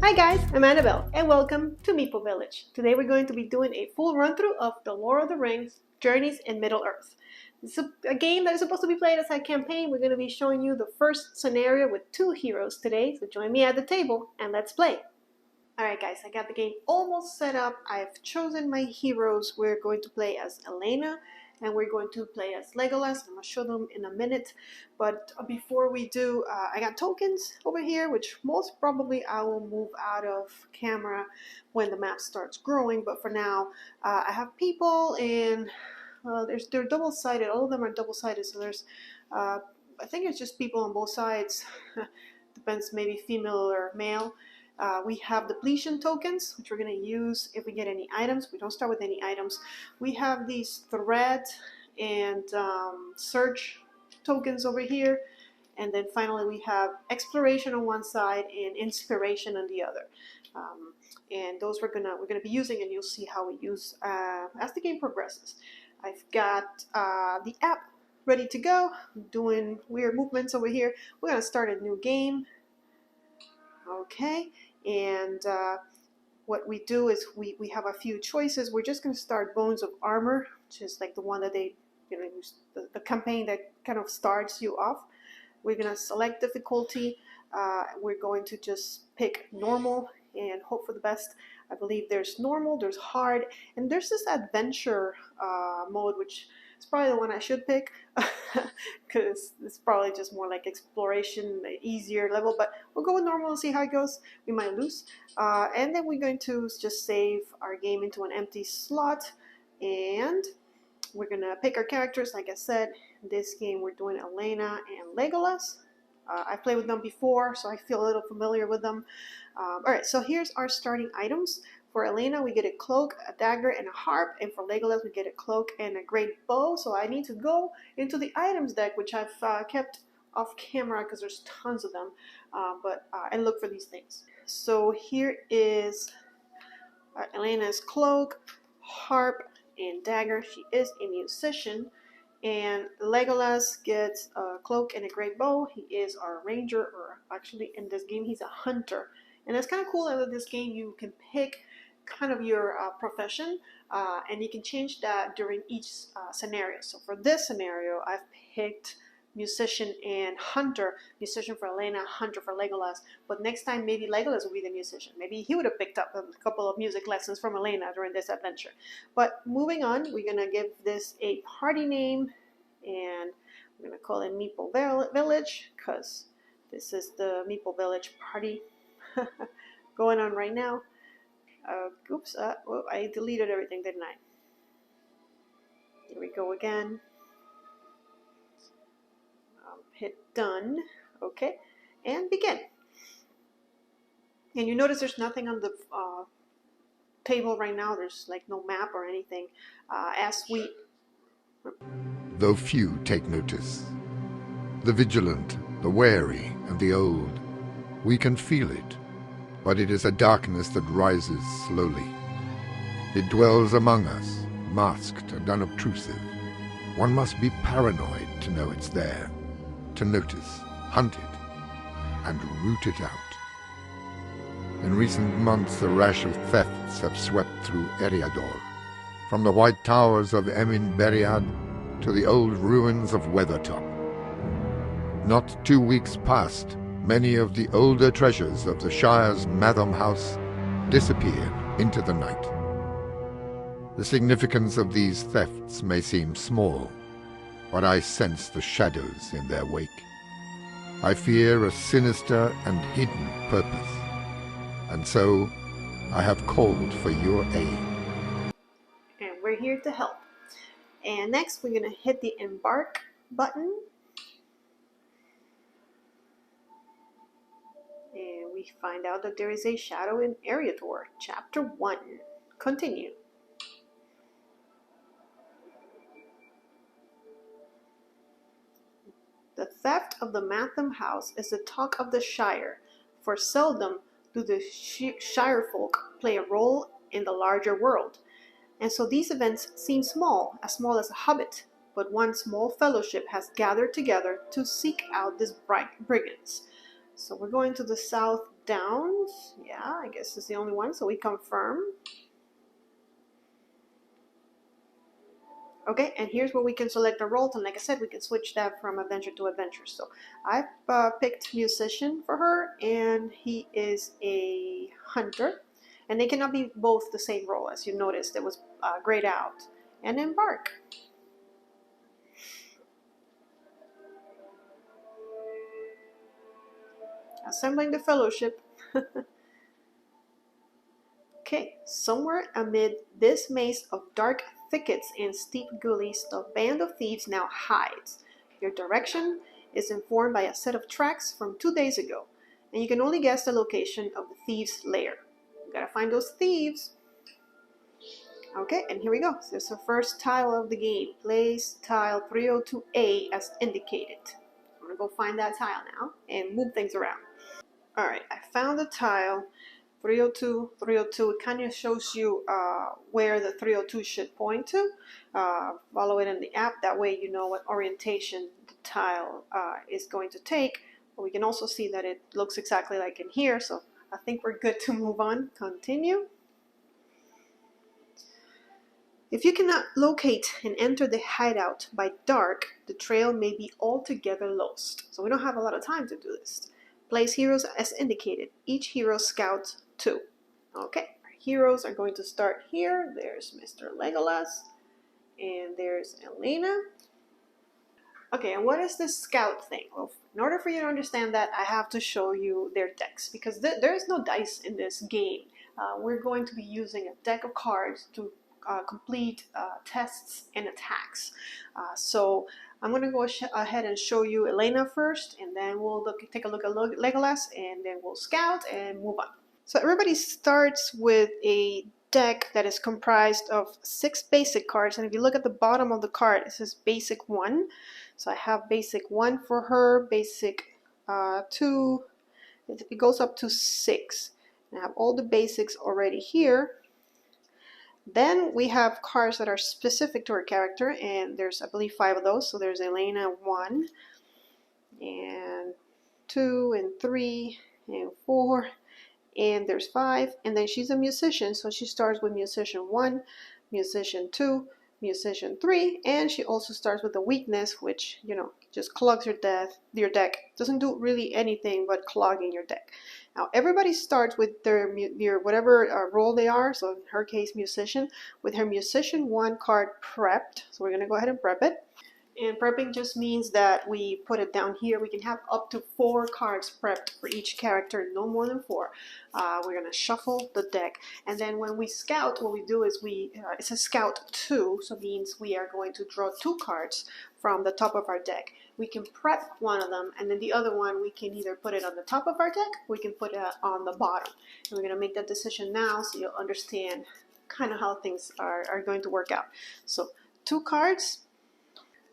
Hi guys, I'm Annabelle and welcome to Meeple Village. Today we're going to be doing a full run through of The Lord of the Rings Journeys in Middle-earth. This is a game that is supposed to be played as a campaign. We're going to be showing you the first scenario with 2 heroes today, so join me at the table and let's play. Alright guys, I got the game almost set up. I've chosen my heroes. We're going to play as Elena and we're going to play as Legolas. I'm going to show them in a minute. But before we do, I got tokens over here, which most probably I will move out of camera when the map starts growing. But for now, I have people and they're double-sided. All of them are double-sided. So there's, I think it's just people on both sides. Depends, maybe female or male. We have depletion tokens, which we're going to use if we get any items. We don't start with any items. We have these thread and search tokens over here. And then finally we have exploration on one side and inspiration on the other. And those we're gonna be using, and you'll see how we use as the game progresses. I've got the app ready to go. I'm doing weird movements over here. We're going to start a new game. Okay, and what we do is we have a few choices. We're just going to start Bones of Armor, which is like the one that they, use the campaign that kind of starts you off. We're going to select difficulty. We're going to just pick normal and hope for the best. I believe there's normal, there's hard, and there's this adventure mode, which is probably the one I should pick because it's probably just more like exploration, easier level, but we'll go with normal and see how it goes. We might lose. And then we're going to just save our game into an empty slot, and we're going to pick our characters. Like I said, in this game we're doing Elena and Legolas. I've played with them before, so I feel a little familiar with them. Alright, so here's our starting items. For Elena, we get a cloak, a dagger, and a harp. And for Legolas, we get a cloak and a great bow. So I need to go into the items deck, which I've kept off camera because there's tons of them. And look for these things. So here is Elena's cloak, harp, and dagger. She is a musician. And Legolas gets a cloak and a great bow. He is our ranger, or actually in this game, he's a hunter. And it's kind of cool that in this game you can pick kind of your profession, and you can change that during each scenario. So for this scenario, I've picked musician and hunter. Musician for Elena, hunter for Legolas. But next time, maybe Legolas will be the musician. Maybe he would have picked up a couple of music lessons from Elena during this adventure. But moving on, we're going to give this a party name, and we're going to call it Meeple Village, because this is the Meeple Village party going on right now. Oops, well, I deleted everything, didn't I? Here we go again. Hit done. Okay, and begin. And you notice there's nothing on the table right now. There's like no map or anything. Though few take notice, the vigilant, the wary, and the old, we can feel it. But it is a darkness that rises slowly. It dwells among us, masked and unobtrusive. One must be paranoid to know it's there, to notice, hunt it, and root it out. In recent months, a rash of thefts have swept through Eriador, from the white towers of Emin Beriad to the old ruins of Weathertop. Not 2 weeks past, many of the older treasures of the Shire's Matham House disappeared into the night. The significance of these thefts may seem small, but I sense the shadows in their wake. I fear a sinister and hidden purpose, and so I have called for your aid. And we're here to help. And next, we're going to hit the embark button. And we find out that there is a shadow in Eriador, Chapter 1. Continue. The theft of the Matham House is the talk of the Shire, for seldom do the Shire folk play a role in the larger world. And so these events seem small as a hobbit, but one small fellowship has gathered together to seek out these brigands. So we're going to the South Downs. Yeah, I guess it's the only one, so we confirm. Okay, and here's where we can select a role, and like I said, we can switch that from adventure to adventure. So I've picked musician for her, and he is a hunter, and they cannot be both the same role. As you noticed, it was grayed out. And embark. Assembling the fellowship. Okay, somewhere amid this maze of dark thickets and steep gullies, the band of thieves now hides. Your direction is informed by a set of tracks from 2 days ago, and you can only guess the location of the thieves' lair. You gotta find those thieves. Okay, and here we go. So there's the first tile of the game. Place tile 302A as indicated. I'm gonna go find that tile now and move things around. Alright, I found the tile 302, 302. It kind of shows you where the 302 should point to. Follow it in the app. That way you know what orientation the tile is going to take. But we can also see that it looks exactly like in here. So I think we're good to move on. Continue. If you cannot locate and enter the hideout by dark, the trail may be altogether lost. So we don't have a lot of time to do this. Place heroes as indicated. Each hero scouts 2. Okay, our heroes are going to start here. There's Mr. Legolas, and there's Elena. Okay, and what is this scout thing? Well, in order for you to understand that, I have to show you their decks, because there is no dice in this game. We're going to be using a deck of cards to complete tests and attacks. So I'm going to go ahead and show you Elena first, and then we'll take a look at Legolas, and then we'll scout and move on. So everybody starts with a deck that is comprised of 6 basic cards, and if you look at the bottom of the card, it says basic 1. So I have basic 1 for her, basic 2, it goes up to 6. And I have all the basics already here. Then we have cards that are specific to her character, and there's, I believe, 5 of those. So there's Elena 1, and 2, and 3, and 4, and there's 5. And then she's a musician, so she starts with musician 1, musician 2, musician 3, and she also starts with a weakness, which, you know, just clogs your deck. Doesn't do really anything but clogging your deck. Now everybody starts with their whatever role they are. So in her case, musician, with her musician 1 card prepped. So we're going to go ahead and prep it. And prepping just means that we put it down here. We can have up to 4 cards prepped for each character, no more than 4. We're going to shuffle the deck. And then when we scout, what we do is it's a scout 2, so it means we are going to draw 2 cards from the top of our deck. We can prep one of them, and then the other one we can either put it on the top of our deck, or we can put it on the bottom. And we're going to make that decision now so you'll understand kind of how things are going to work out. So 2 cards.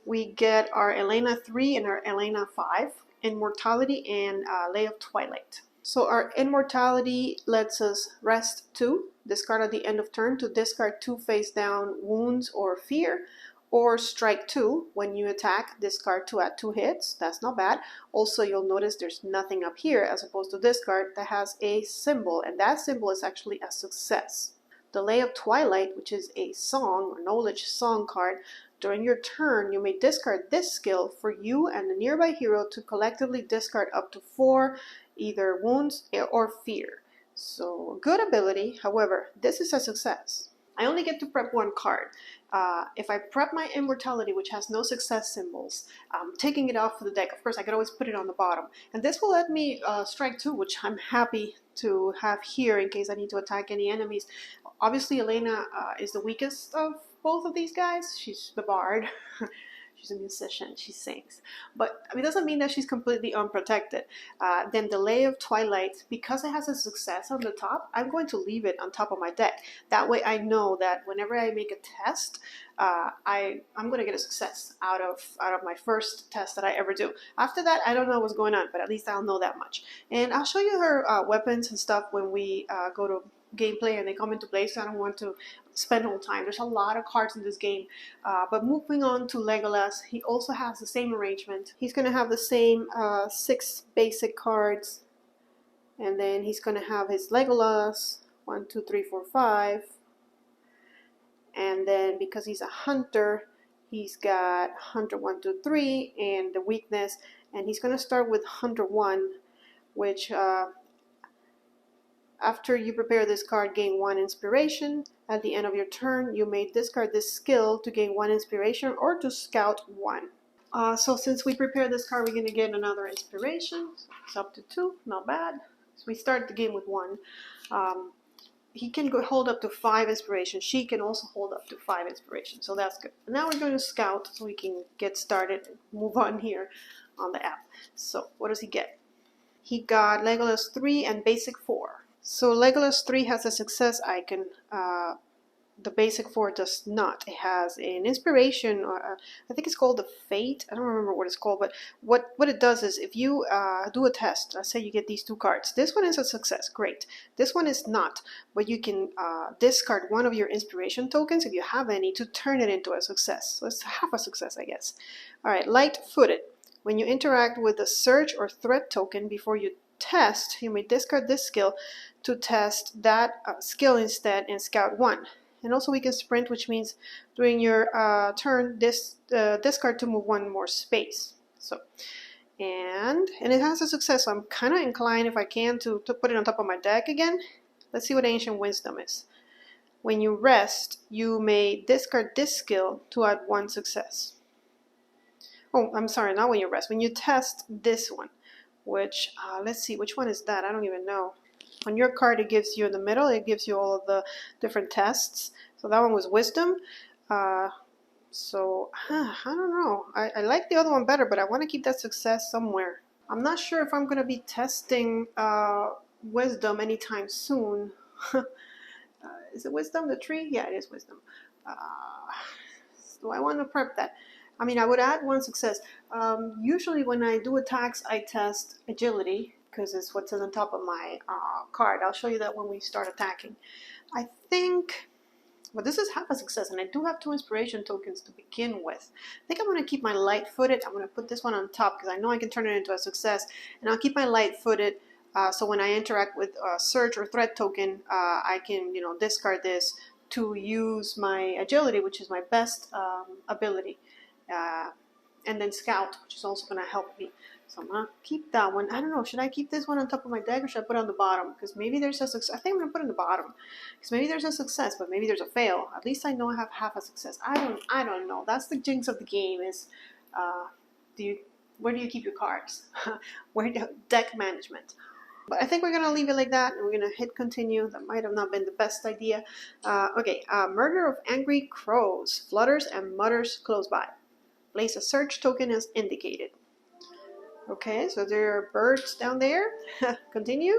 We get our Elena 3 and our Elena 5, Immortality and Lay of Twilight. So our Immortality lets us rest 2, discard at the end of turn to discard 2 face down wounds or fear, or strike 2 when you attack, discard 2 at 2 hits. That's not bad. Also, you'll notice there's nothing up here as opposed to discard that has a symbol, and that symbol is actually a success. The Lay of Twilight, which is a song or knowledge song card, during your turn, you may discard this skill for you and the nearby hero to collectively discard up to 4 either wounds or fear. So, a good ability. However, this is a success. I only get to prep 1 card. If I prep my Immortality, which has no success symbols, taking it off of the deck, of course I could always put it on the bottom. And this will let me strike 2, which I'm happy to have here in case I need to attack any enemies. Obviously, Elena is the weakest of both of these guys. She's the bard. She's a musician. She sings. But it doesn't mean that she's completely unprotected. Then the Lay of Twilight, because it has a success on the top, I'm going to leave it on top of my deck. That way I know that whenever I make a test, I'm going to get a success out of my first test that I ever do. After that, I don't know what's going on, but at least I'll know that much. And I'll show you her weapons and stuff when we go to gameplay and they come into play, so I don't want to spend all time. There's a lot of cards in this game. But moving on to Legolas, he also has the same arrangement. He's going to have the same 6 basic cards, and then he's going to have his Legolas, 1, 2, 3, 4, 5. And then because he's a hunter, he's got Hunter 1, 2, 3, and the weakness. And he's going to start with Hunter 1, which after you prepare this card, gain 1 inspiration. At the end of your turn, you may discard this skill to gain 1 inspiration or to scout 1. So since we prepared this card, we're going to get another inspiration. So it's up to 2, not bad. So we start the game with 1. He can hold up to 5 inspiration. She can also hold up to 5 inspiration, so that's good. Now we're going to scout so we can get started and move on here on the app. So what does he get? He got Legolas 3 and Basic 4. So Legolas 3 has a success icon. The Basic 4 does not. It has an inspiration, or I think it's called the Fate. I don't remember what it's called, but what it does is if you do a test, let's say you get these 2 cards. This one is a success, great. This one is not, but you can discard one of your inspiration tokens, if you have any, to turn it into a success. So it's half a success, I guess. All right, Light-footed. When you interact with a search or threat token before you test, you may discard this skill to test that skill instead and scout 1. And also we can sprint, which means during your turn, discard to move 1 more space. So, and it has a success, so I'm kind of inclined, if I can, to put it on top of my deck again. Let's see what Ancient Wisdom is. When you rest, you may discard this skill to add 1 success. Oh, I'm sorry, not when you rest. When you test this one, which, let's see, which one is that? I don't even know. On your card, it gives you in the middle, it gives you all of the different tests. So that one was Wisdom. I don't know. I like the other one better, but I want to keep that success somewhere. I'm not sure if I'm going to be testing Wisdom anytime soon. Is it Wisdom, the tree? Yeah, it is Wisdom. Do I want to prep that? I mean, I would add 1 success. Usually when I do attacks, I test Agility, because it's what's on the top of my card. I'll show you that when we start attacking. I think, well, this is half a success, and I do have 2 inspiration tokens to begin with. I think I'm going to keep my Light-footed. I'm going to put this one on top because I know I can turn it into a success, and I'll keep my Light-footed so when I interact with a search or threat token, I can, discard this to use my Agility, which is my best ability, and then Scout, which is also going to help me. So I'm going to keep that one. I don't know, should I keep this one on top of my deck or should I put it on the bottom? Because maybe there's a success. I think I'm going to put it on the bottom. Because maybe there's a success, but maybe there's a fail. At least I know I have half a success. I don't know. That's the jinx of the game is, where do you keep your cards? Deck management. But I think we're going to leave it like that, and we're going to hit continue. That might have not been the best idea. Murder of angry crows, flutters and mutters close by. Place a search token as indicated. Okay, so there are birds down there. Continue.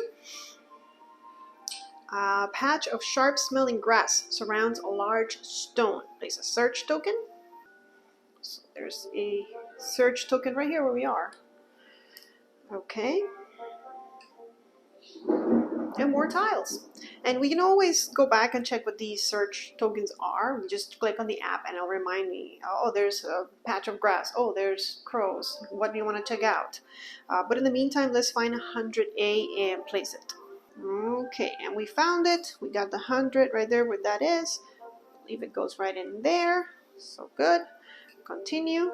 A patch of sharp-smelling grass surrounds a large stone. Place a search token. So there's a search token right here where we are. Okay. And more tiles. And we can always go back and check what these search tokens are. We just click on the app and it'll remind me, oh, there's a patch of grass. Oh, there's crows. What do you want to check out? But in the meantime, let's find 100A and place it. Okay, and we found it. We got the 100 right there where that is. I believe it goes right in there. So good. Continue.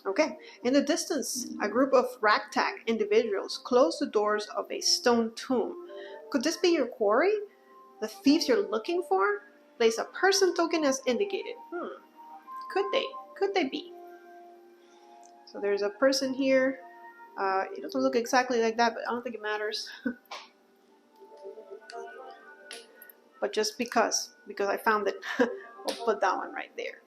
Okay, in the distance, a group of ragtag individuals close the doors of a stone tomb. Could this be your quarry? The thieves you're looking for? Place a person token as indicated. Could they? Could they be? So there's a person here. It doesn't look exactly like that, but I don't think it matters. But just because I found it, we'll put that one right there.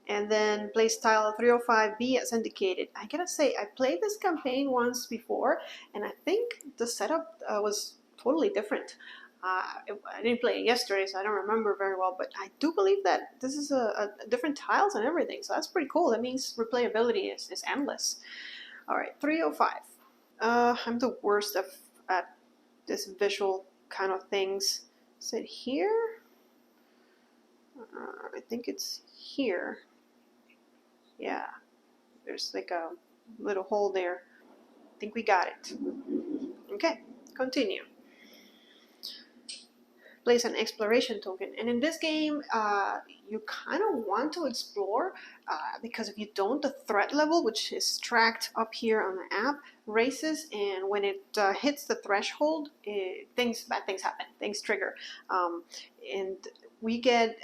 And then place tile 305B as indicated. I gotta say, I played this campaign once before, and I think the setup was totally different. I didn't play it yesterday, so I don't remember very well, but I do believe that this is a different tiles and everything, so that's pretty cool. That means replayability is endless. All right, 305. I'm the worst at this visual kind of things. Is it here? I think it's here. Yeah, there's like a little hole there. I think we got it. Okay, continue. Place an exploration token, and in this game you kind of want to explore because if you don't, the threat level, which is tracked up here on the app, raises, and when it hits the threshold, bad things happen, things trigger, and we get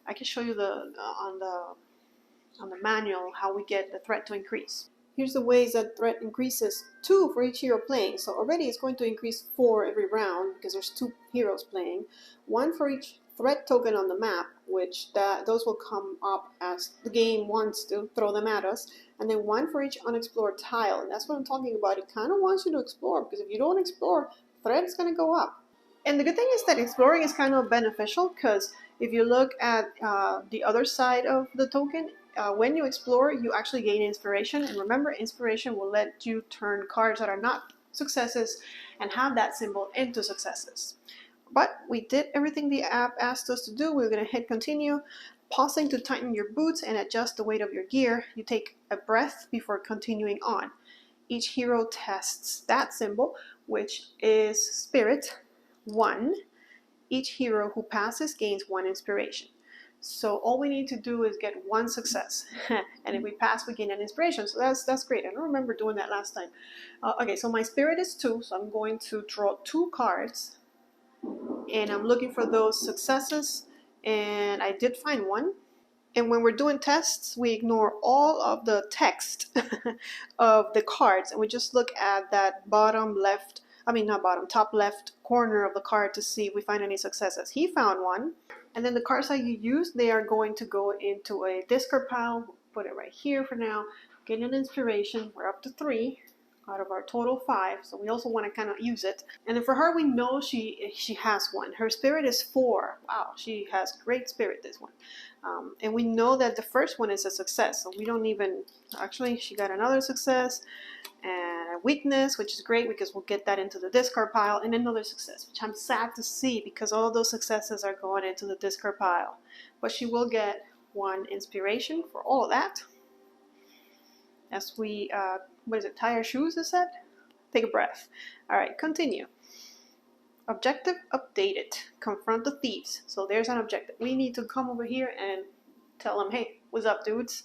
I can show you on the manual how we get the threat to increase. Here's the ways that threat increases: 2 for each hero playing, so already it's going to increase 4 every round because there's 2 heroes playing. 1 for each threat token on the map, which those will come up as the game wants to throw them at us, and then 1 for each unexplored tile, and that's what I'm talking about. It kind of wants you to explore, because if you don't explore, threat is going to go up. And the good thing is that exploring is kind of beneficial, because if you look at the other side of the token, when you explore, you actually gain inspiration. And remember, inspiration will let you turn cards that are not successes and have that symbol into successes. But we did everything the app asked us to do. We're going to hit continue, pausing to tighten your boots and adjust the weight of your gear. You take a breath before continuing on. Each hero tests that symbol, which is spirit, 1. Each hero who passes gains 1 inspiration. So all we need to do is get 1 success, and if we pass, we gain an inspiration. So that's great. I don't remember doing that last time. Okay, so my spirit is 2, so I'm going to draw 2 cards, and I'm looking for those successes, and I did find 1. And when we're doing tests, we ignore all of the text of the cards, and we just look at that top left corner of the card to see if we find any successes. He found 1. And then the cards that you use, they are going to go into a discard pile. We'll put it right here for now. Get an inspiration. We're up to 3 out of our total 5. So we also want to kind of use it. And then for her, we know she has 1. Her spirit is 4. Wow, she has great spirit, this one. And we know that the first one is a success. So we don't even, actually, she got another success. And a weakness, which is great because we'll get that into the discard pile, and another success, which I'm sad to see because all of those successes are going into the discard pile. But she will get 1 inspiration for all of that. As we, tie our shoes, is that? Take a breath. All right, continue. Objective updated. Confront the thieves. So there's an objective. We need to come over here and tell them, hey, what's up, dudes?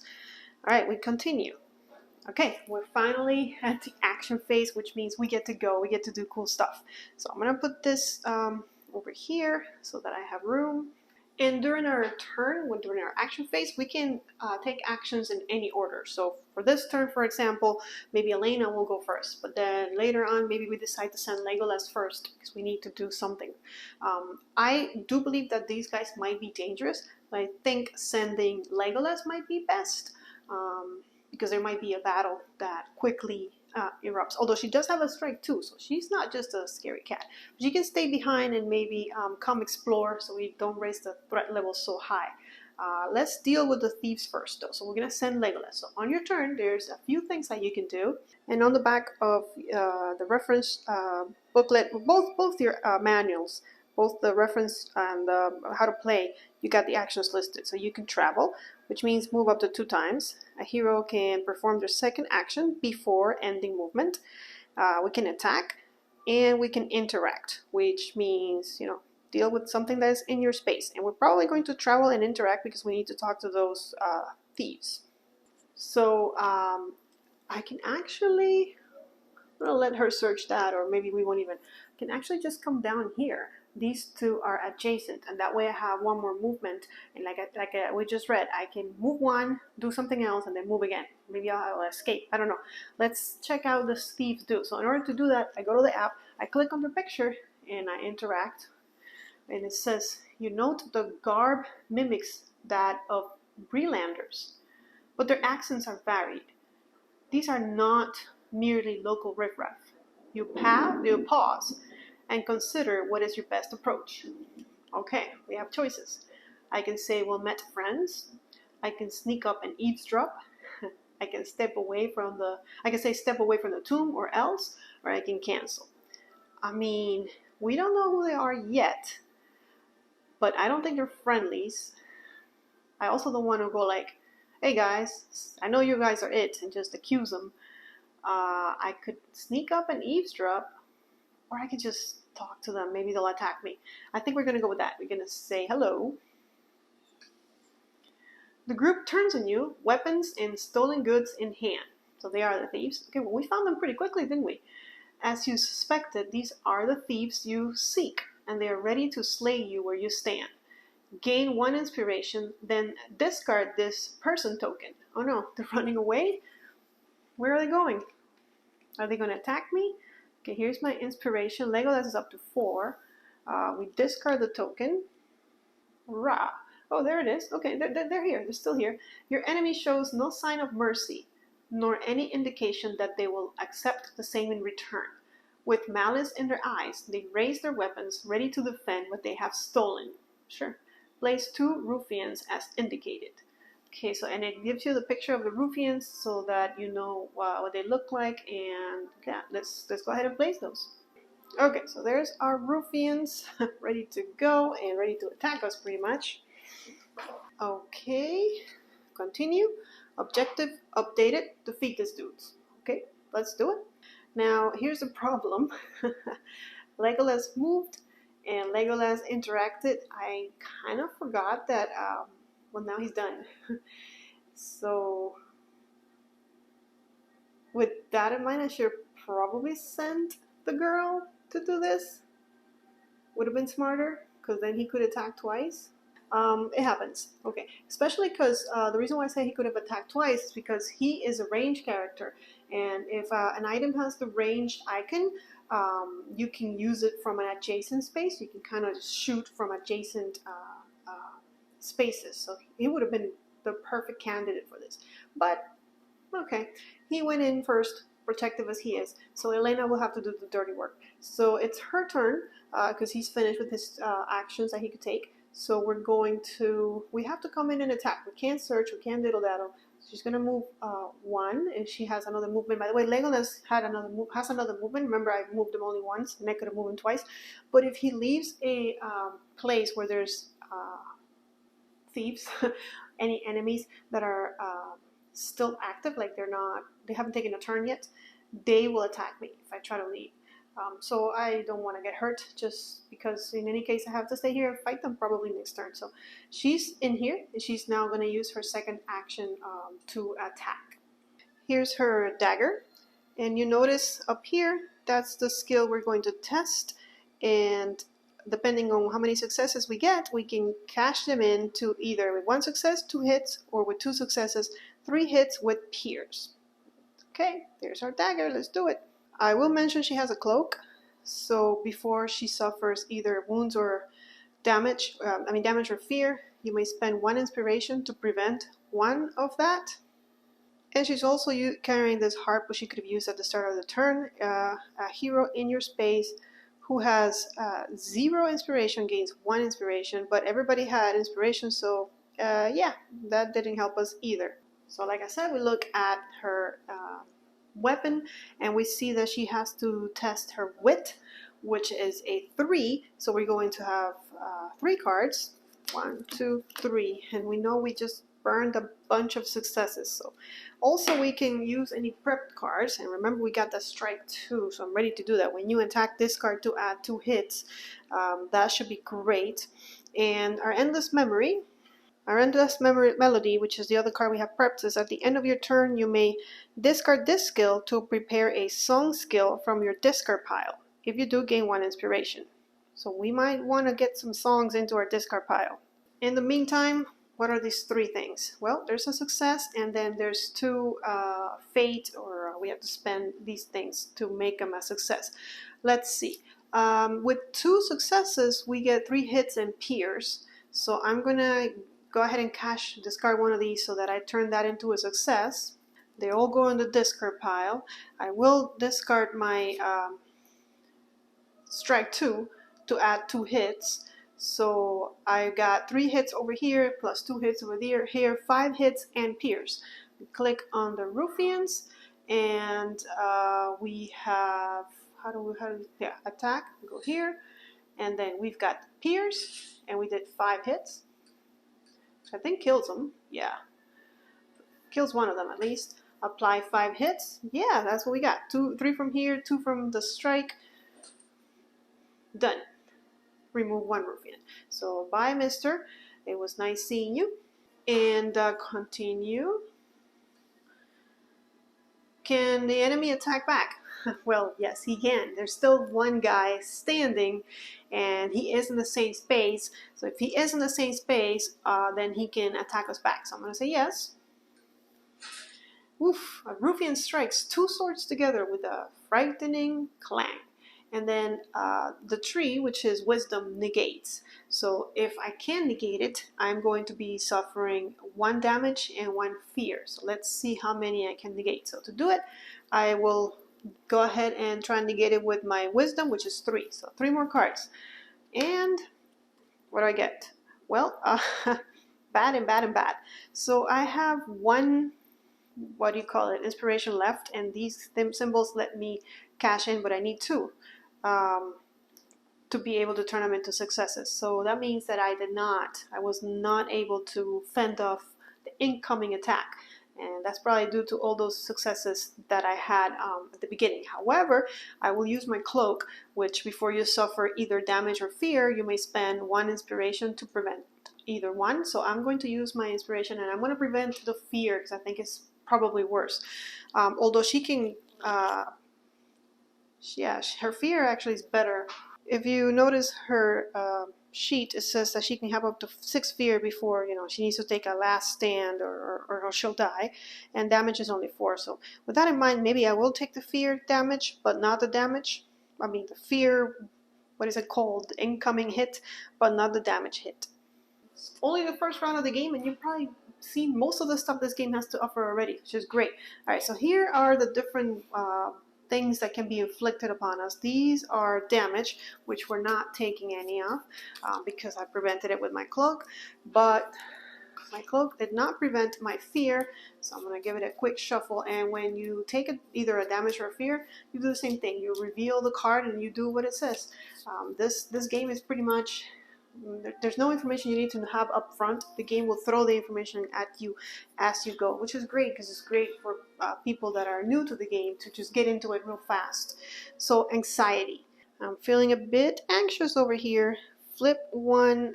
All right, we continue. Okay, we're finally at the action phase, which means we get to go, we get to do cool stuff. So I'm going to put this over here so that I have room. And during our turn, during our action phase, we can take actions in any order. So for this turn, for example, maybe Elena will go first. But then later on, maybe we decide to send Legolas first because we need to do something. I do believe that these guys might be dangerous, but I think sending Legolas might be best. Because there might be a battle that quickly erupts. Although she does have a strike too, so she's not just a scary cat. But she can stay behind and maybe come explore so we don't raise the threat level so high. Let's deal with the thieves first though. So we're going to send Legolas. So on your turn, there's a few things that you can do. And on the back of the reference booklet, both your manuals, both the reference and how to play, you got the actions listed. So you can travel, which means move up to 2 times. A hero can perform their second action before ending movement. We can attack, and we can interact, which means, deal with something that is in your space. And we're probably going to travel and interact because we need to talk to those thieves. So I can actually, I'm going to let her search that, or maybe we won't even, can actually just come down here. These 2 are adjacent, and that way I have 1 more movement. And like we just read, I can move 1, do something else, and then move again. Maybe I'll escape. I don't know. Let's check out the thieves do. So in order to do that, I go to the app, I click on the picture, and I interact. And it says, you note the garb mimics that of Brelanders, but their accents are varied. These are not merely local riffraff. You pause and consider what is your best approach. Okay, we have choices. I can say, well, met friends. I can sneak up and eavesdrop. I can step away from the, I can say step away from the tomb or else, or I can cancel. I mean, we don't know who they are yet, but I don't think they're friendlies. I also don't want to go like, hey guys, I know you guys are it, and just accuse them. I could sneak up and eavesdrop, or I could just talk to them. Maybe they'll attack me. I think we're going to go with that. We're going to say hello. The group turns on you, weapons and stolen goods in hand. So they are the thieves. Okay, well, we found them pretty quickly, didn't we? As you suspected, these are the thieves you seek, and they are ready to slay you where you stand. Gain 1 inspiration, then discard this person token. Oh no, they're running away? Where are they going? Are they going to attack me? Okay, here's my inspiration. Legolas is up to 4. We discard the token. Rah. Oh, there it is. Okay, they're here. They're still here. Your enemy shows no sign of mercy, nor any indication that they will accept the same in return. With malice in their eyes, they raise their weapons, ready to defend what they have stolen. Sure. Place 2 ruffians as indicated. Okay, so and it gives you the picture of the ruffians so that you know what they look like, and yeah, let's go ahead and place those. Okay, so there's our ruffians ready to go and ready to attack us pretty much. Okay, continue. Objective updated, defeat these dudes. Okay, let's do it. Now, here's the problem. Legolas moved and Legolas interacted. I kind of forgot that, well, now he's done. So, with that in mind, I should probably send the girl to do this. Would have been smarter, because then he could attack twice. It happens. Okay, especially because the reason why I say he could have attacked twice is because he is a ranged character, and if an item has the ranged icon, you can use it from an adjacent space. You can kind of shoot from adjacent spaces. So he would have been the perfect candidate for this. But okay, he went in first, protective as he is. So Elena will have to do the dirty work. So it's her turn because he's finished with his actions that he could take. So we're going to, we have to come in and attack. We can't search, we can't diddle-daddle. She's going to move 1, and she has another movement. By the way, Legolas has another movement. Remember, I moved him only once, and I could have moved him twice. But if he leaves a place where there's thieves, any enemies that are still active, like they haven't taken a turn yet, they will attack me if I try to leave. So I don't want to get hurt, just because in any case I have to stay here and fight them probably next turn. So she's in here, and she's now going to use her second action to attack. Here's her dagger, and you notice up here, that's the skill we're going to test, and depending on how many successes we get, we can cash them in to either with 1 success, 2 hits, or with 2 successes, 3 hits with pierce. Okay, there's our dagger, let's do it. I will mention she has a cloak, so before she suffers either wounds or damage, damage or fear, you may spend 1 inspiration to prevent 1 of that. And she's also carrying this harp, which she could have used at the start of the turn. A hero in your space who has 0 inspiration gains 1 inspiration, but everybody had inspiration, so yeah, that didn't help us either. So like I said, we look at her weapon, and we see that she has to test her wit, which is a 3. So we're going to have 3 cards. 1, 2, 3, and we know we just burned a bunch of successes. So also we can use any prepped cards, and remember we got the strike 2, so I'm ready to do that. When you attack this card to add 2 hits, that should be great. And our endless memory. Our endless melody, which is the other card we have prepped, is at the end of your turn you may discard this skill to prepare a song skill from your discard pile. If you do, gain 1 inspiration. So we might want to get some songs into our discard pile. In the meantime, what are these 3 things? Well, there's a success, and then there's 2 fate, or we have to spend these things to make them a success. Let's see. With 2 successes, we get 3 hits and pierce. So I'm going to go ahead and discard 1 of these so that I turn that into a success. They all go in the discard pile. I will discard my strike 2 to add 2 hits. So I got 3 hits over here plus 2 hits over here, 5 hits and pierce. click on the ruffians, and we have, yeah, attack, go here, and then we've got pierce, and we did 5 hits. I think kills them, yeah. Kills one of them at least. Apply 5 hits, yeah, that's what we got. 3 from here, 2 from the strike. Done. Remove 1 ruffian. So bye, mister. It was nice seeing you. And continue. Can the enemy attack back? Well, yes, he can. There's still one guy standing, and he is in the same space. So if he is in the same space, then he can attack us back. So I'm going to say yes. Oof, a ruffian strikes 2 swords together with a frightening clang. And then the tree, which is wisdom, negates. So if I can negate it, I'm going to be suffering 1 damage and 1 fear. So let's see how many I can negate. So to do it, I will go ahead and try and negate it with my wisdom, which is 3. So 3 more cards. And what do I get? Well, bad and bad and bad. So I have 1, what do you call it, inspiration left, and these symbols let me cash in, but I need 2 to be able to turn them into successes. So that means that I was not able to fend off the incoming attack, and that's probably due to all those successes that I had at the beginning. However, I will use my cloak, which before you suffer either damage or fear, you may spend 1 inspiration to prevent either one. So I'm going to use my inspiration, and I'm going to prevent the fear because I think it's probably worse. Although she can, yeah, her fear actually is better. If you notice her sheet, it says that she can have up to 6 fear before, she needs to take a last stand or she'll die, and damage is only 4. So with that in mind, maybe I will take the fear damage, but not the damage. I mean the fear, what is it called? The incoming hit, but not the damage hit. It's only the first round of the game, and you've probably seen most of the stuff this game has to offer already, which is great. Alright, so here are the different things that can be inflicted upon us. These are damage, which we're not taking any of because I prevented it with my cloak, but my cloak did not prevent my fear, so I'm going to give it a quick shuffle. And when you take either a damage or a fear, you do the same thing. You reveal the card and you do what it says. This game is pretty much, there's no information you need to have up front. The game will throw the information at you as you go, which is great because it's great for people that are new to the game to just get into it real fast. So anxiety. I'm feeling a bit anxious over here. Flip 1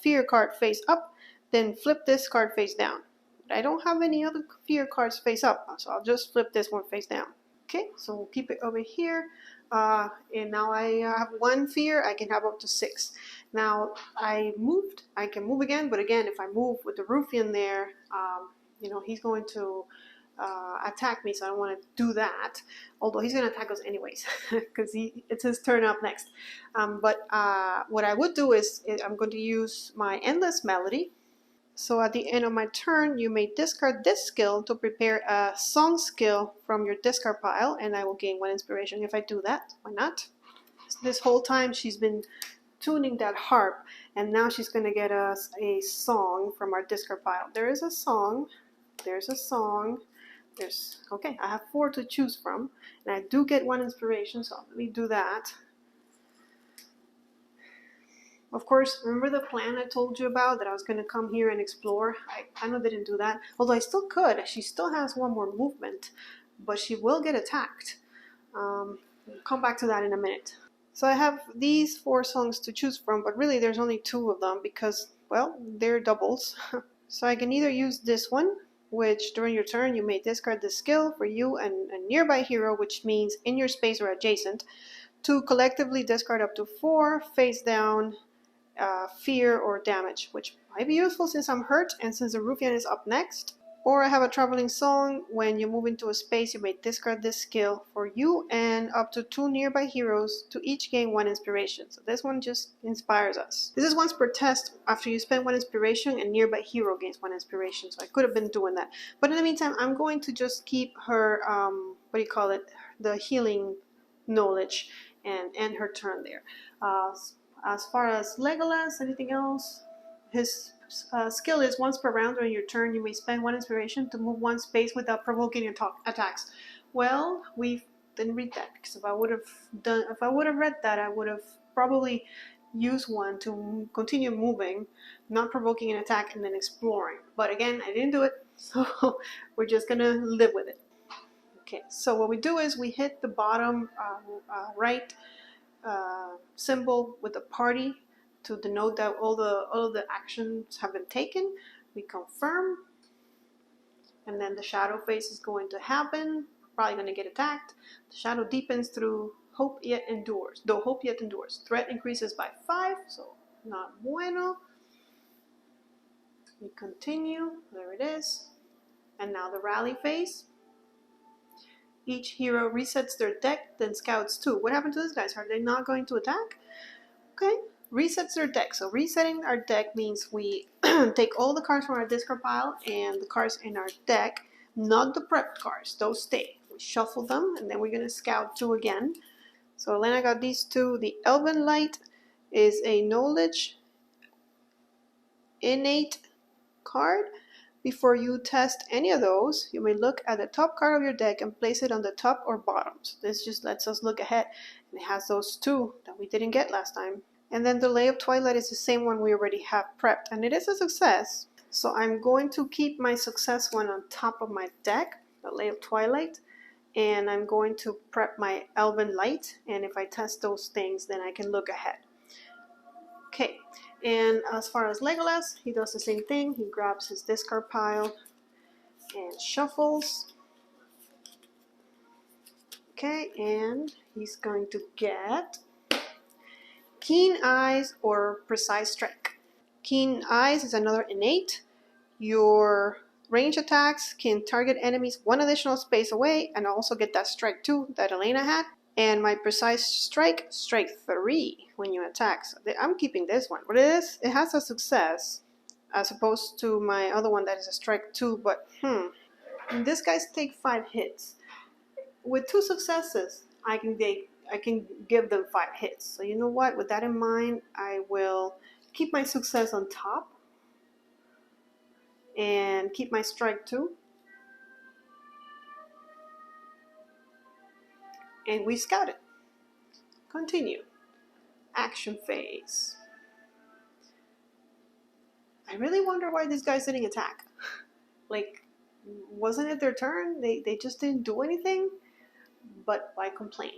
fear card face up, then flip this card face down. But I don't have any other fear cards face up, so I'll just flip this one face down. Okay, so we'll keep it over here. And now I have 1 fear. I can have up to 6. Now I moved. I can move again, but again, if I move with the ruffian there, he's going to attack me, so I don't want to do that. Although he's going to attack us anyways, because it's his turn up next. But what I would do is I'm going to use my endless melody. So at the end of my turn, you may discard this skill to prepare a song skill from your discard pile, and I will gain 1 inspiration if I do that. Why not? This whole time she's been tuning that harp, and now she's going to get us a song from our discard pile. There is a song. There's a song. Okay, I have 4 to choose from, and I do get 1 inspiration, so let me do that. Of course, remember the plan I told you about, that I was going to come here and explore? I kind of didn't do that, although I still could. She still has 1 more movement, but she will get attacked. I'll come back to that in a minute. So I have these 4 songs to choose from, but really there's only 2 of them because, well, they're doubles. So I can either use this one, which during your turn you may discard the skill for you and a nearby hero, which means in your space or adjacent, to collectively discard up to 4 face down fear or damage, which might be useful since I'm hurt and since the ruffian is up next. Or I have a traveling song. When you move into a space, you may discard this skill for you and up to 2 nearby heroes to each gain 1 inspiration. So this one just inspires us. This is once per test after you spend 1 inspiration and nearby hero gains 1 inspiration. So I could have been doing that. But in the meantime, I'm going to just keep her, the healing knowledge and end her turn there. As far as Legolas, anything else? His skill is once per round during your turn, you may spend 1 inspiration to move 1 space without provoking attacks. Well, we didn't read that, because if I would have read that, I would have probably used 1 to continue moving, not provoking an attack, and then exploring. But again, I didn't do it, so we're just gonna live with it. Okay, so what we do is we hit the bottom right symbol with the party to denote that all of the actions have been taken. We confirm, and then the shadow phase is going to happen. Probably going to get attacked. The shadow deepens through hope yet endures. Though hope yet endures. Threat increases by 5, so not bueno. We continue. There it is. And now the rally phase. Each hero resets their deck, then scouts too. What happened to these guys? Are they not going to attack? Okay. Resets their deck. So resetting our deck means we take all the cards from our discard pile and the cards in our deck, not the prepped cards. Those stay. We shuffle them, and then we're going to scout 2 again. So Elena got these 2. The Elven Light is a knowledge innate card. Before you test any of those, you may look at the top card of your deck and place it on the top or bottom. So this just lets us look ahead, and it has those 2 that we didn't get last time. And then the Lay of Twilight is the same one we already have prepped, and it is a success. So I'm going to keep my success one on top of my deck, the Lay of Twilight, and I'm going to prep my Elven Light, and if I test those things, then I can look ahead. Okay, and as far as Legolas, he does the same thing. He grabs his discard pile and shuffles. Okay, and he's going to get Keen Eyes or Precise Strike. Keen Eyes is another innate. Your range attacks can target enemies 1 additional space away and also get that strike 2 that Elena had. And my Precise Strike, strike 3 when you attack. So I'm keeping this one. What it is, it has a success as opposed to my other one that is a strike 2. But these guys take 5 hits. With 2 successes, I can give them 5 hits. So you know what? With that in mind, I will keep my success on top and keep my strike 2. And we scout it. Continue. Action phase. I really wonder why these guys didn't attack. Like, wasn't it their turn? They just didn't do anything? But why complain?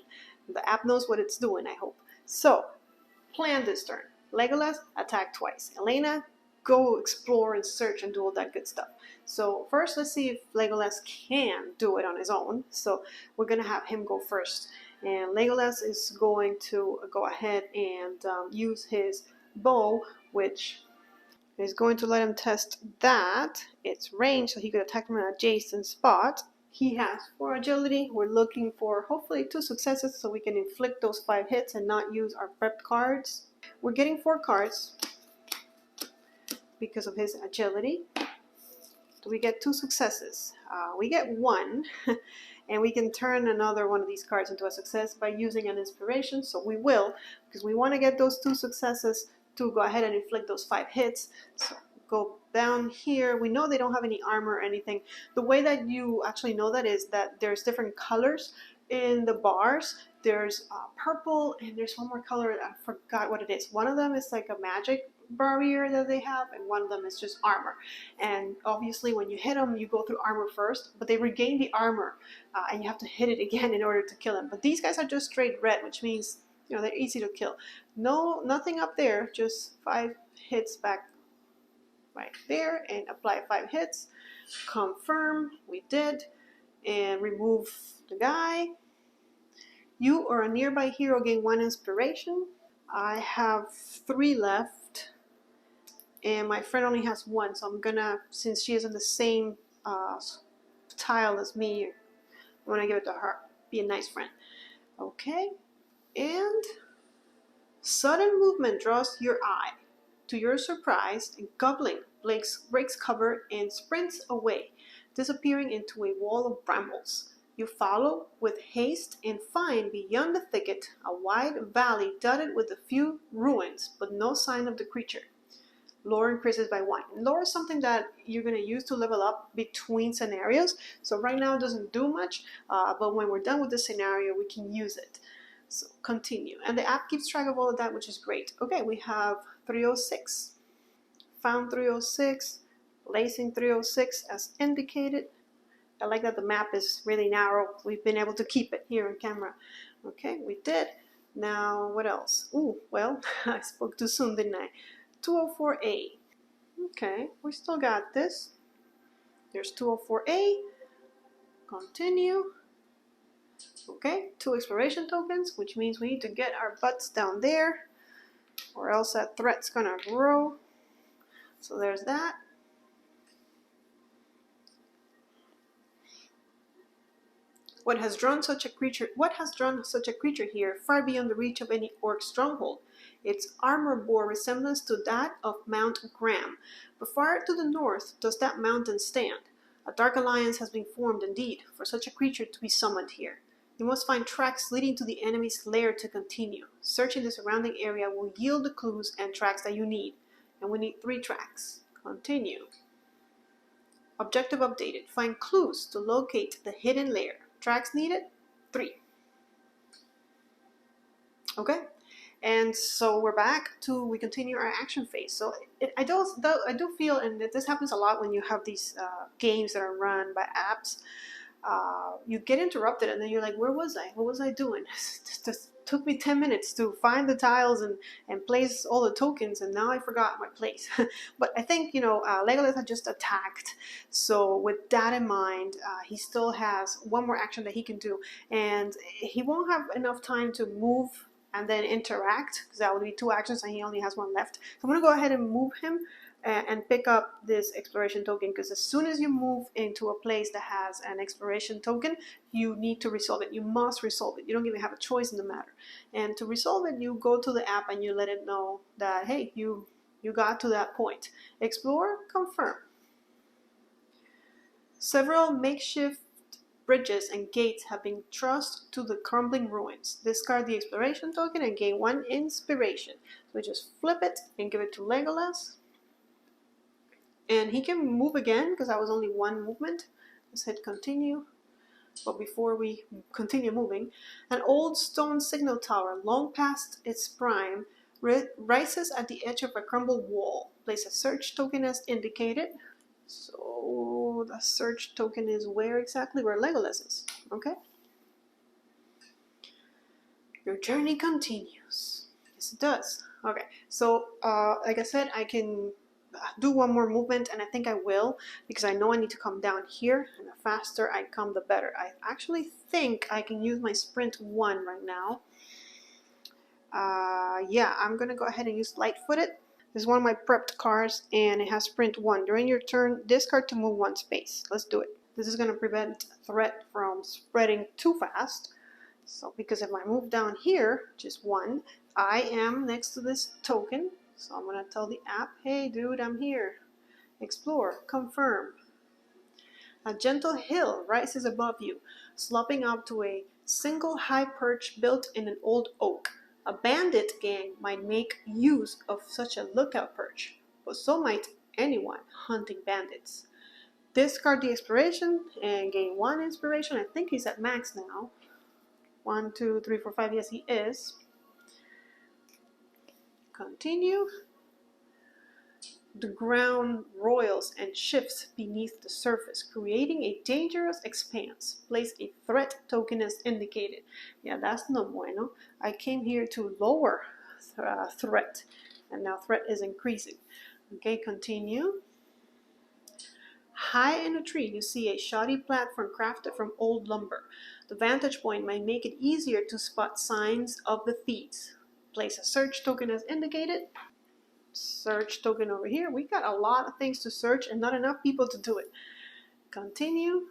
The app knows what it's doing, I hope. So, plan this turn. Legolas, attack twice. Elena, go explore and search and do all that good stuff. So first, let's see if Legolas can do it on his own. So we're going to have him go first. And Legolas is going to go ahead and use his bow, which is going to let him test that. It's range, so he could attack from an adjacent spot. He has 4 agility. We're looking for hopefully 2 successes so we can inflict those 5 hits and not use our prepped cards. We're getting 4 cards because of his agility. Do we get 2 successes? We get 1, and we can turn another one of these cards into a success by using an inspiration, so we will, because we want to get those 2 successes to go ahead and inflict those 5 hits. So go down here. We know they don't have any armor or anything. The way that you actually know that is that there's different colors in the bars. There's purple, and there's one more color. I forgot what it is. One of them is like a magic barrier that they have, and one of them is just armor. And obviously when you hit them, you go through armor first, but they regain the armor, and you have to hit it again in order to kill them. But these guys are just straight red, which means, you know, they're easy to kill. No, nothing up there, just 5 hits back right there, and apply 5 hits. Confirm, we did, and remove the guy. You or a nearby hero gain 1 inspiration. I have 3 left, and my friend only has 1, so I'm gonna, since she is in the same tile as me, I'm gonna give it to her. Be a nice friend. Okay, and sudden movement draws your eye. To your surprise, a goblin breaks cover and sprints away, disappearing into a wall of brambles. You follow with haste and find beyond the thicket a wide valley dotted with a few ruins, but no sign of the creature. Lore increases by 1. Lore is something that you're going to use to level up between scenarios. So right now it doesn't do much, but when we're done with the scenario, we can use it. So continue. And the app keeps track of all of that, which is great. Okay, we have 306. Found 306. Lacing 306 as indicated. I like that the map is really narrow. We've been able to keep it here on camera. Okay, we did. Now, what else? Ooh, well, I spoke too soon, didn't I? 204A. Okay, we still got this. There's 204A. Continue. Okay, 2 exploration tokens, which means we need to get our butts down there, or else that threat's gonna grow. So there's that. What has drawn such a creature here, far beyond the reach of any orc stronghold? Its armor bore resemblance to that of Mount Graham, but far to the north does that mountain stand. A dark alliance has been formed indeed, for such a creature to be summoned here. You must find tracks leading to the enemy's lair to continue. Searching the surrounding area will yield the clues and tracks that you need. And we need 3 tracks. Continue. Objective updated. Find clues to locate the hidden lair. Tracks needed, 3. Okay, and so we're back to, we continue our action phase. So I do feel, and this happens a lot when you have these games that are run by apps, you get interrupted and then you're like, where was I? What was I doing? This took me 10 minutes to find the tiles and place all the tokens, and now I forgot my place. But I think, Legolas had just attacked. So with that in mind, he still has one more action that he can do. And he won't have enough time to move and then interact, because that would be 2 actions and he only has 1 left. So I'm going to go ahead and move him and pick up this exploration token, because as soon as you move into a place that has an exploration token, you need to resolve it. You must resolve it. You don't even have a choice in the matter. And to resolve it, you go to the app and you let it know that, hey, you got to that point. Explore, confirm. Several makeshift bridges and gates have been thrust to the crumbling ruins. Discard the exploration token and gain 1 inspiration. So we just flip it and give it to Legolas. And he can move again, because that was only 1 movement. Let's hit continue. But before we continue moving, an old stone signal tower, long past its prime, rises at the edge of a crumbled wall. Place a search token as indicated. So the search token is where exactly? Where Legolas is. Okay. Your journey continues. Yes, it does. Okay. So, like I said, I can do 1 more movement, and I think I will, because I know I need to come down here, and the faster I come, the better. I actually think I can use my sprint 1 right now. Yeah, I'm gonna go ahead and use light-footed. This is one of my prepped cards, and it has sprint 1. During your turn, discard to move 1 space. Let's do it. This is gonna prevent threat from spreading too fast. So, because if I move down here, just 1, I am next to this token. So I'm going to tell the app, hey dude, I'm here. Explore, confirm. A gentle hill rises above you, sloping up to a single high perch built in an old oak. A bandit gang might make use of such a lookout perch, but so might anyone hunting bandits. Discard the exploration and gain 1 inspiration. I think he's at max now. 1, 2, 3, 4, 5. Yes, he is. Continue. The ground roils and shifts beneath the surface, creating a dangerous expanse. Place a threat token as indicated. Yeah, that's no bueno. I came here to lower threat, and now threat is increasing. Okay, continue. High in a tree, you see a shoddy platform crafted from old lumber. The vantage point might make it easier to spot signs of the thieves. Place a search token as indicated. Search token over here. We got a lot of things to search and not enough people to do it. Continue.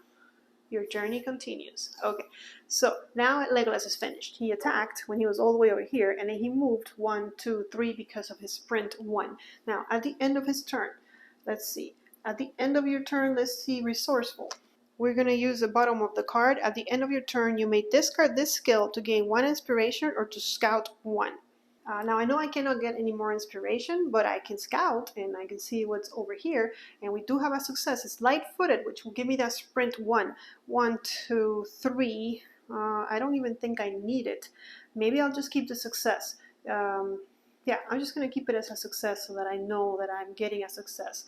Your journey continues. Okay, so now Legolas is finished. He attacked when he was all the way over here, and then he moved 1, 2, 3 because of his sprint 1. Now, at the end of his turn, let's see. At the end of your turn, let's see, resourceful. We're going to use the bottom of the card. At the end of your turn, you may discard this skill to gain 1 inspiration or to scout 1. Now I know I cannot get any more inspiration, but I can scout and I can see what's over here. And we do have a success. It's light-footed, which will give me that sprint 1. 1, 2, 3. I don't even think I need it. Maybe I'll just keep the success. Yeah, I'm just going to keep it as a success so that I know that I'm getting a success.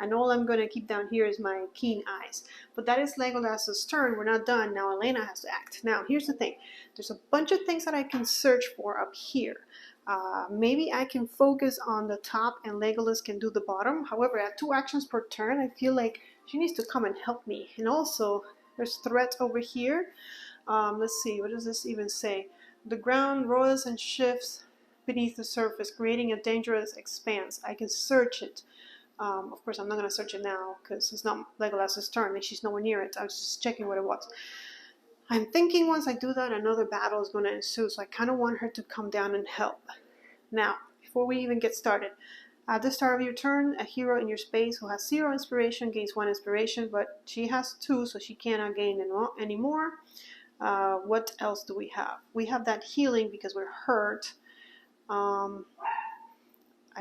And all I'm going to keep down here is my keen eyes. But that is Legolas's turn. We're not done. Now Elena has to act. Now, here's the thing. There's a bunch of things that I can search for up here. Maybe I can focus on the top and Legolas can do the bottom. However, at 2 actions per turn, I feel like she needs to come and help me. And also, there's threat over here. Let's see, what does this even say? The ground rolls and shifts beneath the surface, creating a dangerous expanse. I can search it. Of course, I'm not going to search it now because it's not Legolas's turn and she's nowhere near it. I was just checking what it was. I'm thinking once I do that, another battle is going to ensue, so I kind of want her to come down and help. Now, before we even get started, at the start of your turn, a hero in your space who has 0 inspiration gains 1 inspiration, but she has 2, so she cannot gain any more. What else do we have? We have that healing because we're hurt. I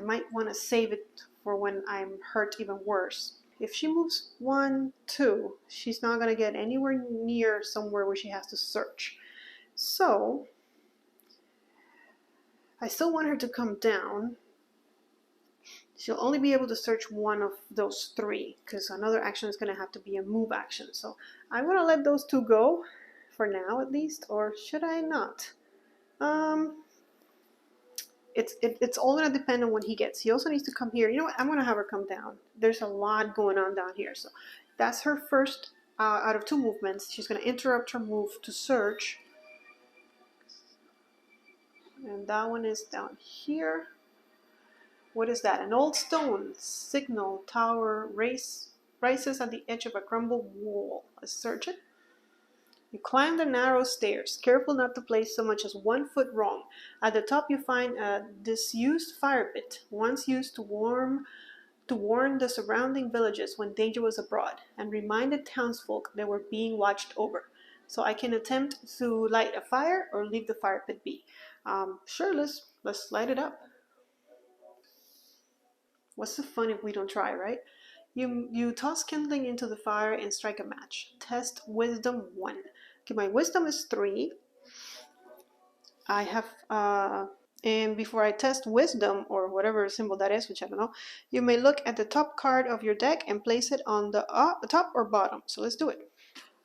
might want to save it for when I'm hurt even worse. If she moves 1, 2, she's not going to get anywhere near somewhere where she has to search. So, I still want her to come down. She'll only be able to search 1 of those 3 because another action is going to have to be a move action. So, I'm going to let those 2 go for now at least, or should I not? It's all going to depend on what he gets. He also needs to come here. You know what? I'm going to have her come down. There's a lot going on down here. So that's her first out of 2 movements. She's going to interrupt her move to search. And that one is down here. What is that? An old stone signal tower rises at the edge of a crumbled wall. Let's search it. You climb the narrow stairs, careful not to place so much as 1 foot wrong. At the top you find a disused fire pit, once used to warn the surrounding villages when danger was abroad, and reminded townsfolk they were being watched over. So I can attempt to light a fire or leave the fire pit be. Sure, let's light it up. What's the fun if we don't try, right? You toss kindling into the fire and strike a match. Test wisdom 1. Okay, my wisdom is 3. I have, and before I test wisdom, or whatever symbol that is, which I don't know, you may look at the top card of your deck and place it on the top or bottom. So let's do it.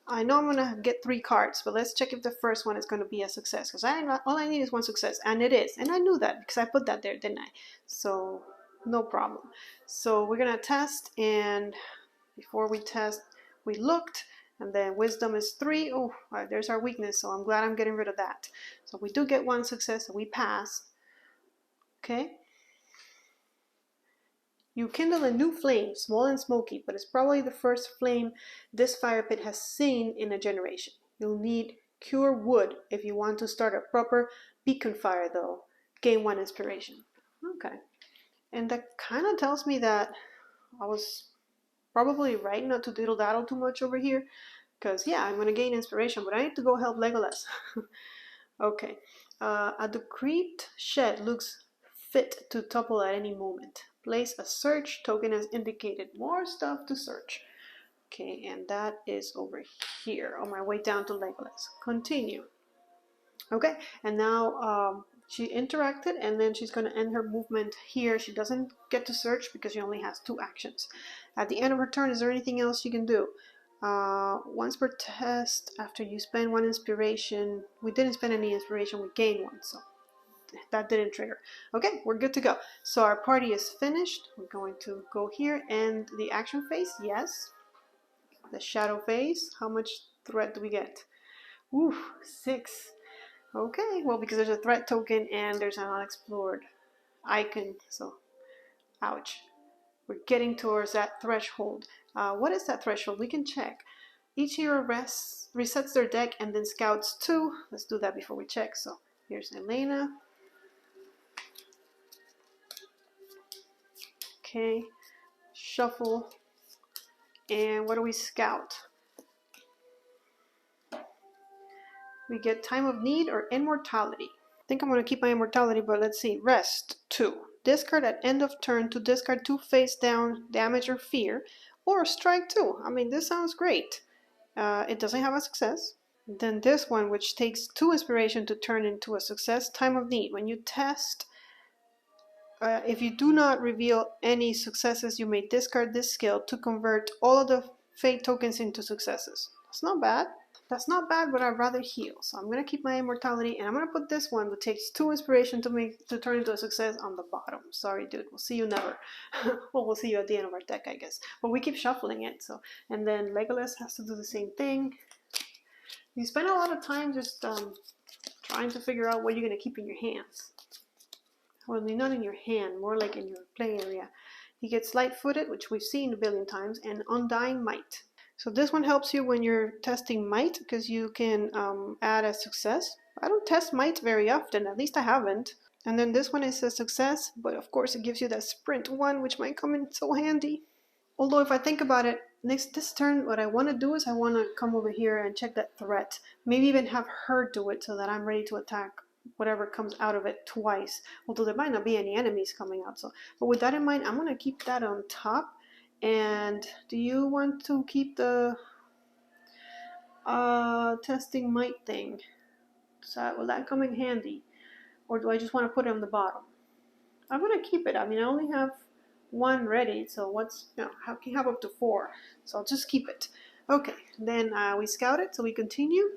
I know I'm going to get 3 cards, but let's check if the first one is going to be a success. Because all I need is 1 success, and it is. And I knew that because I put that there, didn't I? So, no problem. So we're going to test, and before we test, we looked. And then wisdom is 3. Oh, there's our weakness, so I'm glad I'm getting rid of that. So we do get 1 success, so we pass. Okay. You kindle a new flame, small and smoky, but it's probably the first flame this fire pit has seen in a generation. You'll need cure wood if you want to start a proper beacon fire, though. Gain 1 inspiration. Okay. And that kind of tells me that I was probably right not to diddle-daddle too much over here. Because, yeah, I'm going to gain inspiration, but I need to go help Legolas. Okay. A decrepit shed looks fit to topple at any moment. Place a search token as indicated. More stuff to search. Okay, and that is over here on my way down to Legolas. Continue. Okay, and now she interacted, and then she's going to end her movement here. She doesn't get to search because she only has 2 actions. At the end of her turn, is there anything else she can do? Once per test, after you spend 1 inspiration, we didn't spend any inspiration, we gained 1, so that didn't trigger. Okay, we're good to go. So our party is finished. We're going to go here, and the action phase, yes. The shadow phase, how much threat do we get? Ooh, 6. Okay, well, because there's a threat token and there's an unexplored icon, so ouch. We're getting towards that threshold. What is that threshold? We can check. Each hero resets their deck and then scouts 2. Let's do that before we check. So here's Elena. Okay, shuffle. And what do we scout? We get time of need or immortality. think I'm going to keep my immortality, but let's see. Rest 2. Discard at end of turn to discard 2 face down, damage or fear, or strike 2. I mean, this sounds great. It doesn't have a success. Then this one, which takes 2 inspiration to turn into a success, Time of Need. When you test, if you do not reveal any successes, you may discard this skill to convert all of the fate tokens into successes. That's not bad. That's not bad, but I'd rather heal. So I'm going to keep my immortality, and I'm going to put this one, which takes 2 inspiration to turn into a success, on the bottom. Sorry, dude. We'll see you never. Well, we'll see you at the end of our deck, I guess. But we keep shuffling it. So, and then Legolas has to do the same thing. You spend a lot of time just trying to figure out what you're going to keep in your hands. Well, not in your hand, more like in your play area. He gets light-footed, which we've seen a billion times, and Undying Might. So this one helps you when you're testing might, because you can add a success. I don't test might very often, at least I haven't. And then this one is a success, but of course it gives you that sprint one, which might come in so handy. Although if I think about it, this turn, what I want to do is I want to come over here and check that threat. Maybe even have her do it so that I'm ready to attack whatever comes out of it twice. Although there might not be any enemies coming out. So, but with that in mind, I'm going to keep that on top. And do you want to keep the testing might thing? So will that come in handy? Or do I just want to put it on the bottom? I'm going to keep it. I mean, I only have 1 ready, so how can you have up to 4? So I'll just keep it. Okay, then we scout it, so we continue.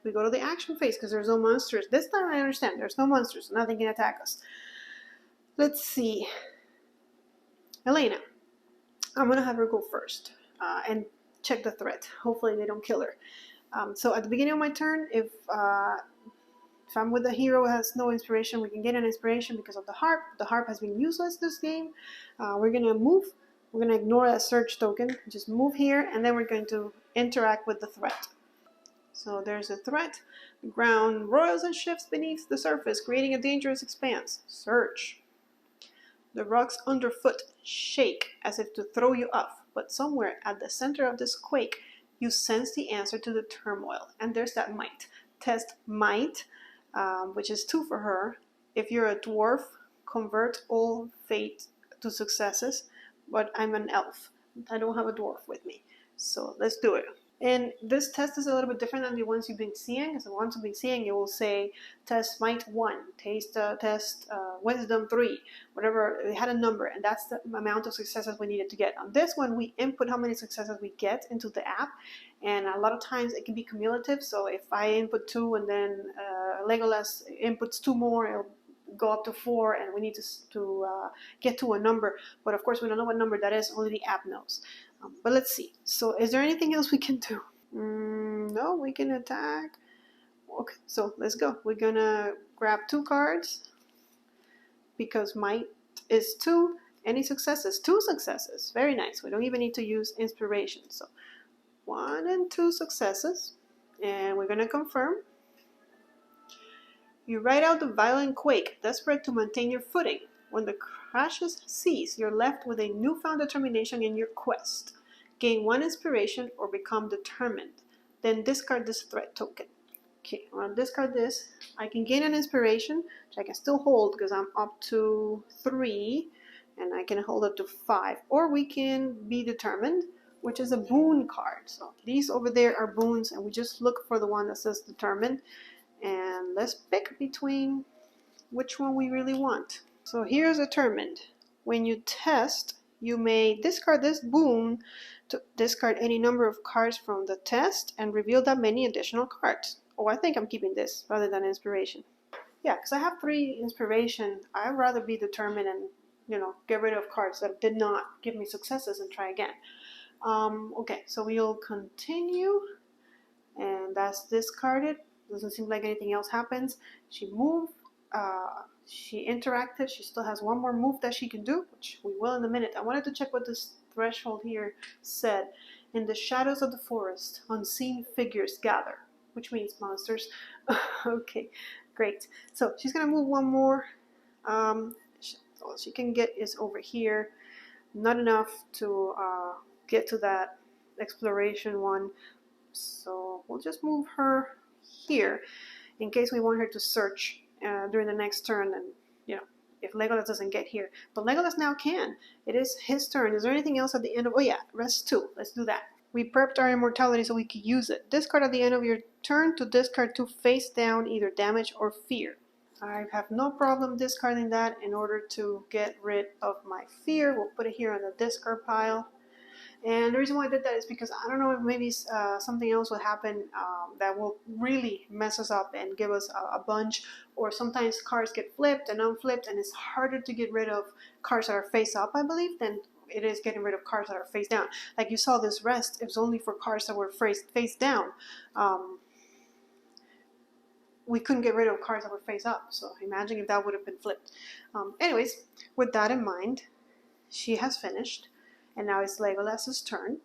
We go to the action phase because there's no monsters. This time I understand there's no monsters, so nothing can attack us. Let's see. Elena. I'm going to have her go first and check the threat. Hopefully they don't kill her. So at the beginning of my turn, if I'm with a hero who has no inspiration, we can get an inspiration because of the harp. The harp has been useless this game. We're going to move. We're going to ignore that search token. Just move here, and then we're going to interact with the threat. So there's a threat. The ground roils and shifts beneath the surface, creating a dangerous expanse. Search. The rocks underfoot shake as if to throw you off, but somewhere at the center of this quake, you sense the answer to the turmoil. And there's that might. Test might, which is 2 for her. If you're a dwarf, convert all fate to successes, but I'm an elf. I don't have a dwarf with me. So let's do it. And this test is a little bit different than the ones you've been seeing. Because the ones you've been seeing, it will say test might 1, test wisdom 3, whatever. It had a number, and that's the amount of successes we needed to get. On this one, we input how many successes we get into the app, and a lot of times it can be cumulative. So if I input 2 and then Legolas inputs 2 more, it'll go up to 4, and we need to get to a number. But of course, we don't know what number that is. Only the app knows. But let's see. So is there anything else we can do? No, we can attack. Okay, so let's go. We're going to grab 2 cards because might is 2. Any successes? 2 successes. Very nice. We don't even need to use inspiration. So 1 and 2 successes. And we're going to confirm. You ride out the violent quake, desperate to maintain your footing. When the crashes cease, you're left with a newfound determination in your quest. Gain 1 inspiration or become determined. Then discard this threat token. Okay, I'm going to discard this. I can gain an inspiration, which I can still hold because I'm up to 3, and I can hold up to 5. Or we can be determined, which is a boon card. So these over there are boons, and we just look for the one that says determined. And let's pick between which one we really want. So here's determined. When you test, you may discard this boon to discard any number of cards from the test and reveal that many additional cards. Oh, I think I'm keeping this rather than inspiration. Yeah, because I have 3 inspiration. I'd rather be determined and, get rid of cards that did not give me successes and try again. Okay, so we'll continue. And that's discarded. Doesn't seem like anything else happens. She moved. She interacted. She still has 1 more move that she can do, which we will in a minute. I wanted to check what this threshold here said. In the shadows of the forest, unseen figures gather, which means monsters. Okay, great. So she's going to move 1 more. All she can get is over here. Not enough to get to that exploration one. So we'll just move her here in case we want her to search during the next turn, and you know, if Legolas doesn't get here. But Legolas now can. It is his turn. Is there anything else at the end of? Oh yeah, rest 2. Let's do that. We prepped our immortality so we could use it. Discard at the end of your turn to discard 2 face down, either damage or fear. I have no problem discarding that in order to get rid of my fear. We'll put it here on the discard pile. And the reason why I did that is because I don't know if maybe something else will happen that will really mess us up and give us a bunch, or sometimes cards get flipped and unflipped, and it's harder to get rid of cards that are face up, I believe, than it is getting rid of cards that are face down. Like you saw this rest, it was only for cards that were face down. We couldn't get rid of cards that were face up, so imagine if that would have been flipped. Anyways, with that in mind, she has finished, and now it's Legolas's turn.